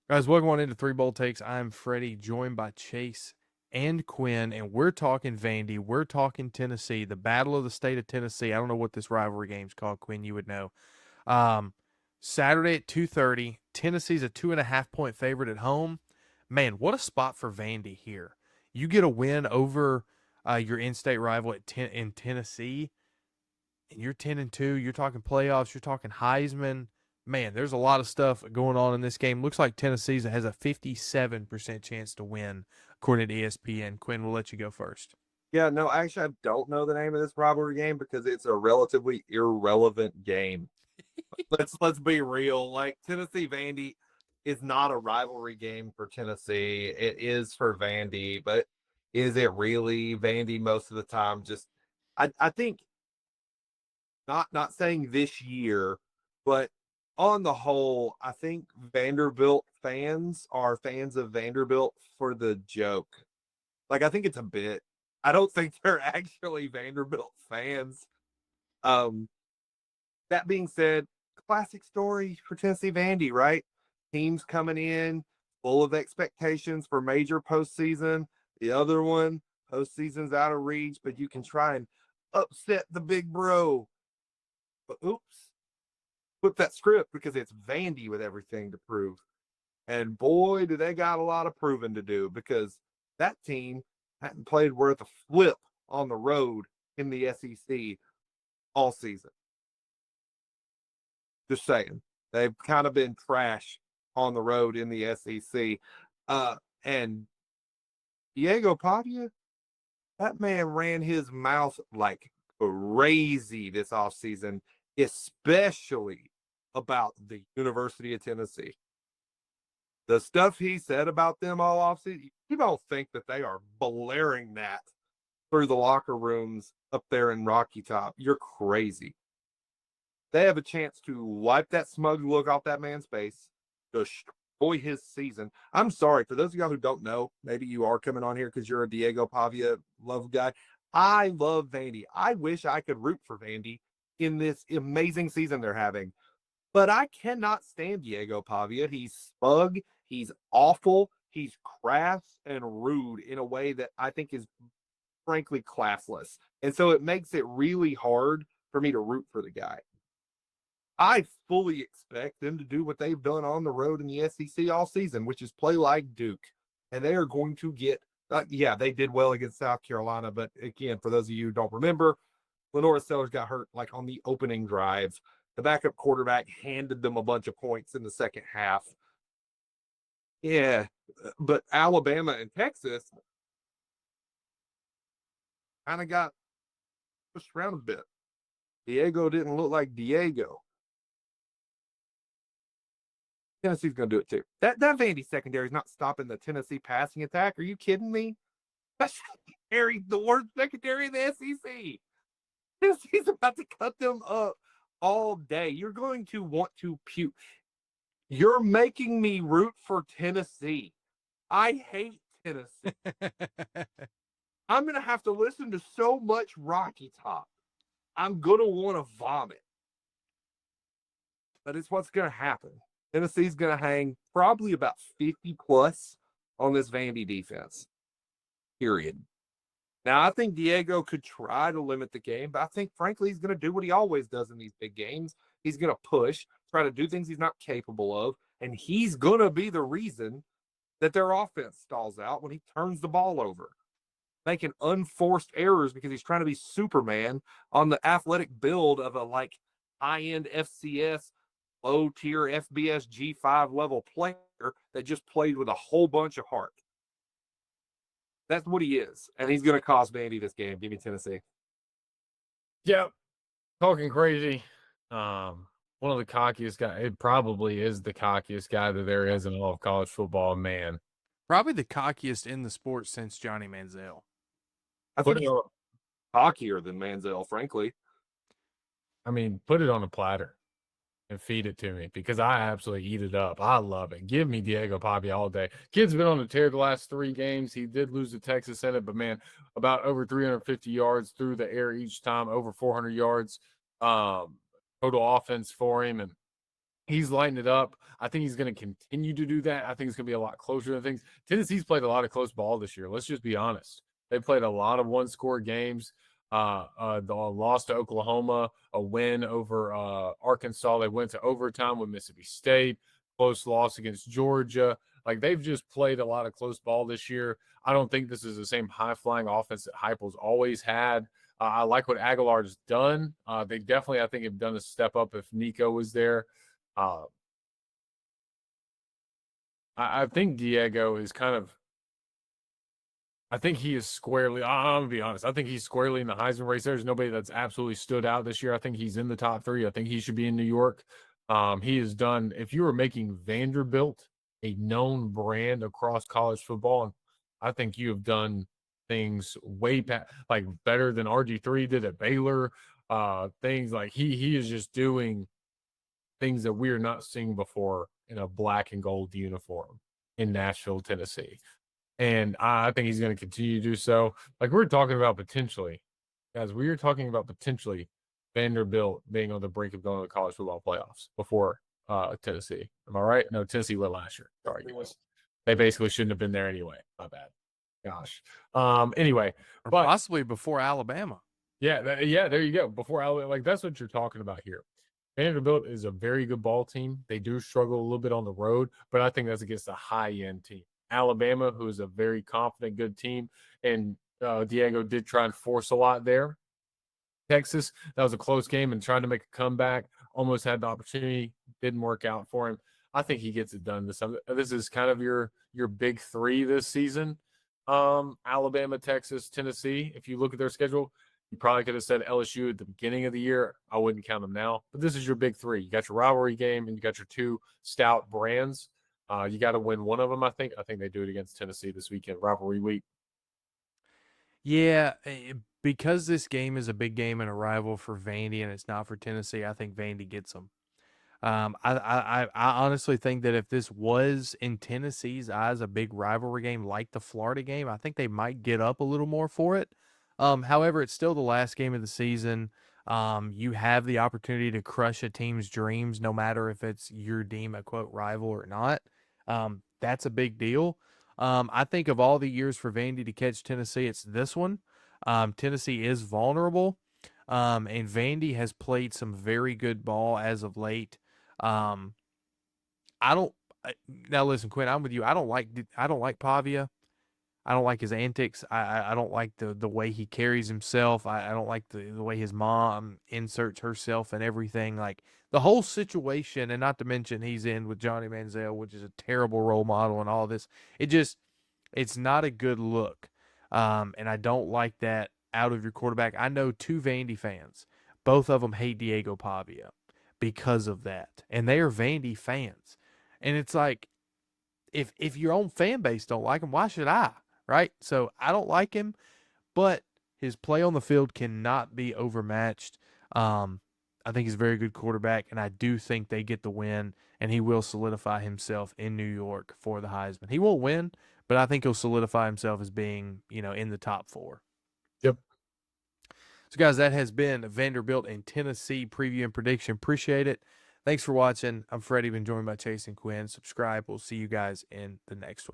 Guys, welcome on into Three Bold Takes. I'm Freddie, joined by Chase and Quinn, and we're talking Vandy. We're talking Tennessee, the Battle of the State of Tennessee. I don't know what this rivalry game's called, Quinn. You would know. Um, Saturday at 2:30. Tennessee's a 2.5 point favorite at home. Man, what a spot for Vandy here. You get a win over your in-state rival in Tennessee, and you're 10-2. You're talking playoffs. You're talking Heisman. Man, there's a lot of stuff going on in this game. Looks like Tennessee has a 57% chance to win, according to ESPN. Quinn, we'll let you go first. Yeah, no, actually, I don't know the name of this rivalry game because it's a relatively irrelevant game. Let's be real. Like Tennessee Vandy is not a rivalry game for Tennessee. It is for Vandy, but is it really Vandy most of the time? Just I think not saying this year, but on the whole, I think Vanderbilt fans are fans of Vanderbilt for the joke. Like I think it's a bit. I don't think they're actually Vanderbilt fans. Um, that being said, classic story for Tennessee Vandy, right? Teams coming in full of expectations for major postseason. The other one, postseason's out of reach, but you can try and upset the big bro. But oops, flip that script because it's Vandy with everything to prove. And boy, do they got a lot of proving to do because that team hadn't played worth a flip on the road in the SEC all season. Just saying. They've kind of been trash on the road in the SEC. And Diego Pavia, that man ran his mouth like crazy this offseason, especially about the University of Tennessee. The stuff he said about them all offseason, you don't think that they are blaring that through the locker rooms up there in Rocky Top. You're crazy. They have a chance to wipe that smug look off that man's face, destroy his season. I'm sorry for those of y'all who don't know. Maybe you are coming on here because you're a Diego Pavia love guy. I love Vandy. I wish I could root for Vandy in this amazing season they're having, but I cannot stand Diego Pavia. He's smug. He's awful. He's crass and rude in a way that I think is frankly classless. And so it makes it really hard for me to root for the guy. I fully expect them to do what they've done on the road in the SEC all season, which is play like Duke. And they are going to get, yeah, they did well against South Carolina. But again, for those of you who don't remember, Lenora Sellers got hurt like on the opening drive. The backup quarterback handed them a bunch of points in the second half. Yeah, but Alabama and Texas kind of got pushed around a bit. Diego didn't look like Diego. Tennessee's going to do it too. That Vandy secondary is not stopping the Tennessee passing attack. Are you kidding me? That's the worst secondary in the SEC. Tennessee's about to cut them up all day. You're going to want to puke. You're making me root for Tennessee. I hate Tennessee. I'm going to have to listen to so much Rocky Top. I'm going to want to vomit. But it's what's going to happen. Tennessee's going to hang probably about 50 plus on this Vandy defense. Period. Now, I think Diego could try to limit the game, but I think, frankly, he's going to do what he always does in these big games. He's going to push, try to do things he's not capable of, and he's going to be the reason that their offense stalls out when he turns the ball over, making unforced errors because he's trying to be Superman on the athletic build of a like high-end FCS, low-tier FBS G5 level player that just played with a whole bunch of heart. That's what he is, and he's going to cost Vandy this game. Give me Tennessee. Yep. Talking crazy. One of the cockiest guys. It probably is the cockiest guy that there is in all of college football. Man, Probably the cockiest in the sport since Johnny Manziel. I put think it he's on. cockier than Manziel, frankly. I mean, put it on a platter and feed it to me because I absolutely eat it up. I love it. Give me Diego Papi all day. Kid's been on the tear the last 3 games. He did lose to Texas in it, but man, about over 350 yards through the air each time, over 400 yards total offense for him, and He's lighting it up. I think he's going to continue to do that. I think it's going to be a lot closer than things. Tennessee's played a lot of close ball this year. Let's just be honest. They played a lot of one-score games. The loss to Oklahoma, a win over Arkansas. They went to overtime with Mississippi State. Close loss against Georgia. Like, they've just played a lot of close ball this year. I don't think this is the same high-flying offense that Heupel's always had. I like what Aguilar's done. They definitely, I think, have done a step up if Nico was there. Uh, I think Diego is kind of. I think he is squarely. I'm gonna be honest. I think he's squarely in the Heisman race. There's nobody that's absolutely stood out this year. I think he's in the top 3. I think he should be in New York. He has done. If you were making Vanderbilt a known brand across college football, I think you have done things way past, like, better than RG3 did at Baylor. Things like he is just doing things that we're not seeing before in a black and gold uniform in Nashville, Tennessee. And I think he's going to continue to do so. Like, we're talking about potentially, guys, we are talking about potentially Vanderbilt being on the brink of going to the college football playoffs before Tennessee. Am I right? No, Tennessee went last year. Sorry, guys. They basically shouldn't have been there anyway. My bad. Gosh. Anyway, Or but possibly before Alabama. yeah, there you go. Before Alabama, like, that's what you're talking about here. Vanderbilt is a very good ball team. They do struggle a little bit on the road, but I think that's against a high-end team. Alabama, who is a very confident, good team, and Diego did try and force a lot there. Texas, that was a close game and trying to make a comeback. Almost had the opportunity, didn't work out for him. I think he gets it done. This is kind of your big 3 this season. Alabama, Texas, Tennessee. If you look at their schedule, you probably could have said LSU at the beginning of the year. I wouldn't count them now. But this is your big 3. You got your rivalry game, and you got your 2 stout brands. You got to win one of them, I think. I think they do it against Tennessee this weekend, rivalry week. Yeah, because this game is a big game and a rival for Vandy, and it's not for Tennessee. I think Vandy gets them. I honestly think that if this was in Tennessee's eyes a big rivalry game like the Florida game, I think they might get up a little more for it. However, it's still the last game of the season. You have the opportunity to crush a team's dreams, no matter if it's your deem a quote rival or not. That's a big deal. I think of all the years for Vandy to catch Tennessee, it's this one. Tennessee is vulnerable, and Vandy has played some very good ball as of late. Um, I don't. Now listen, Quinn, I'm with you. I don't like Pavia. I don't like his antics. I don't like the way he carries himself. I don't like the way his mom inserts herself and everything. Like, the whole situation, and not to mention he's in with Johnny Manziel, which is a terrible role model and all this. It's not a good look. And I don't like that out of your quarterback. I know 2 Vandy fans. Both of them hate Diego Pavia because of that. And they are Vandy fans. And it's like, if your own fan base don't like him, why should I? Right? So I don't like him, but his play on the field cannot be overmatched. I think he's a very good quarterback, and I do think they get the win, and he will solidify himself in New York for the Heisman. He won't win, but I think he'll solidify himself as being, in the top 4. Yep. So, guys, that has been Vanderbilt and Tennessee preview and prediction. Appreciate it. Thanks for watching. I'm Freddie, been joined by Chase and Quinn. Subscribe. We'll see you guys in the next one.